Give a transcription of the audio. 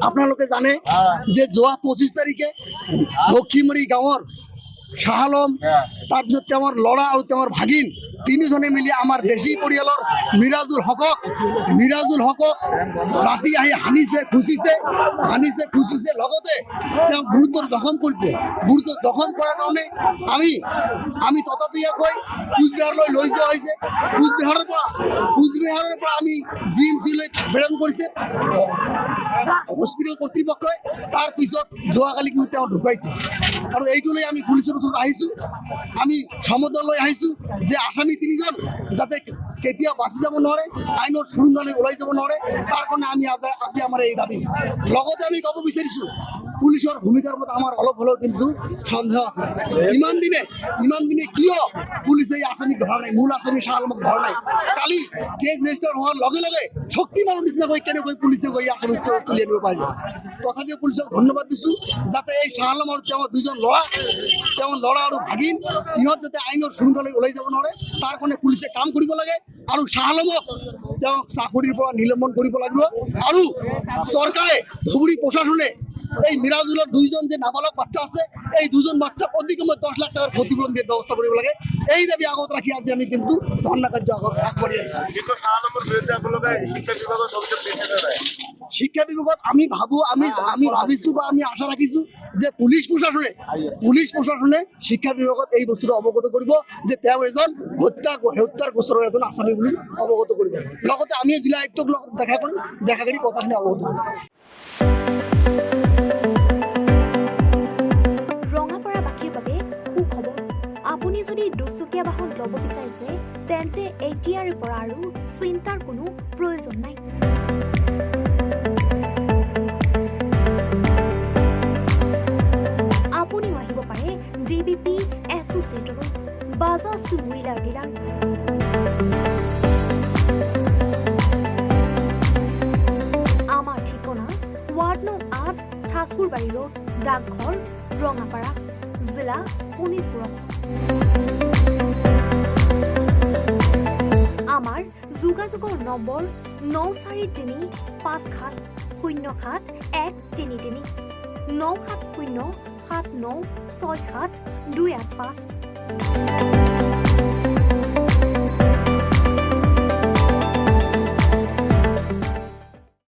আপোনালোকে জানে যে যোৱা 25 তাৰিখে লক্ষীমৰী গাঁৱৰ শাহ আলম তাৰপিছত তেওঁৰ ল'ৰা আৰু তেওঁৰ ভাগিন তিনিজনে মিলি আমাৰ দেশী পৰিয়ালৰ মিৰাজুল হকক ৰাতি আহি হানিছে খুচিছে লগতে তেওঁ গুৰুতৰ জখম কৰিছে। গুৰুতৰ জখম কৰাৰ কাৰণে আমি ততাতৈয়াকৈ কোচবিহাৰলৈ লৈ যোৱা হৈছে। কোচবিহাৰৰ পৰা আমি GMC-লৈ প্ৰেৰণ কৰিছে হস্পিটেল কৰ্তৃপক্ষই। তাৰ পিছত যোৱাকালি কিন্তু তেওঁ ঢুকাইছে আৰু এইটো লৈ আমি পুলিচৰ ওচৰত আহিছোঁ। আমি সমদল লৈ আহিছোঁ যে আসামী তিনিজন যাতে কেতিয়াও বাচি যাব নোৱাৰে, আইনৰ সুৰুঙালৈ ওলাই যাব নোৱাৰে। তাৰ কাৰণে আমি আজি আমাৰ এই দাবী। লগতে আমি ক'ব বিচাৰিছোঁ পুলিচৰ ভূমিকাৰ ওপৰত আমাৰ অলপ হ'লেও কিন্তু সন্দেহ আছে। ইমান দিনে কিয় পুলিচে এই আসামীক ধৰা নাই, মূল আসামী শাহ আলমক ধৰা নাই? কালি কেছ ৰেজিষ্টাৰ হোৱাৰ লগে লগে শক্তিমানৰ নিচিনাকৈ কেনেকৈ পুলিচে গৈ আসামীক তুলি আনিব পাৰিলে? তথাপিও পুলিচক ধন্যবাদ দিছোঁ যাতে এই শাহ আলম আৰু তেওঁৰ দুজন ল'ৰা আৰু ভাগিন ইহঁত যাতে আইনৰ সুৰুঙালৈ ওলাই যাব নোৱাৰে তাৰ কাৰণে পুলিচে কাম কৰিব লাগে আৰু শাহ আলমক তেওঁক চাকৰিৰ পৰা নিলম্বন কৰিব লাগিব। আৰু চৰকাৰে ধুবুৰী প্ৰশাসনে এই মিৰাজুলৰ দুইজন যে নাবালক বাচ্চা আছে এই দুজন বাচ্চাক অধিকমে 10 লাখ টাকাৰ ক্ষতিপূৰণ দিয়াৰ ব্যৱস্থা কৰিব লাগে। এই দাবী আগত ৰাখি আজি আমি কিন্তু ধৰ্ণা কাৰ্য আগবাঢ়ি আহিছোঁ। শিক্ষা বিভাগত আমি ভাবিছোঁ বা আমি আশা ৰাখিছোঁ যে পুলিচ প্ৰশাসনে শিক্ষা বিভাগত এই বস্তুটো অৱগত কৰিব যে তেওঁ এজন হত্যাৰ গোচৰৰ এজন আসামী বুলি অৱগত কৰিব। লগতে আমি জিলা আয়ুক্তক লগত দেখা কৰি কথাখিনি অৱগত কৰিম। ৰঙাপাৰাবাসীৰ বাবে সুখবৰ। আপুনি যদি দুচকীয়া বাহন ল'ব বিচাৰিছে তেন্তে এতিয়াৰে পৰা আৰু চিন্তাৰ কোনো প্ৰয়োজন নাই। আপুনিও আহিব পাৰে DBP এছ'চিয়েটৰ বাজাজ টু হুইলাৰ ডিলাৰ। আমাৰ ঠিকনা ৱাৰ্ড নং 8 ঠাকুৰবাৰী ৰোড, ডাকঘৰ, ৰঙাপাৰা, জিলা শোণিতপুৰ। আমাৰ যোগাযোগৰ নম্বৰ 9435707133 9707967285285।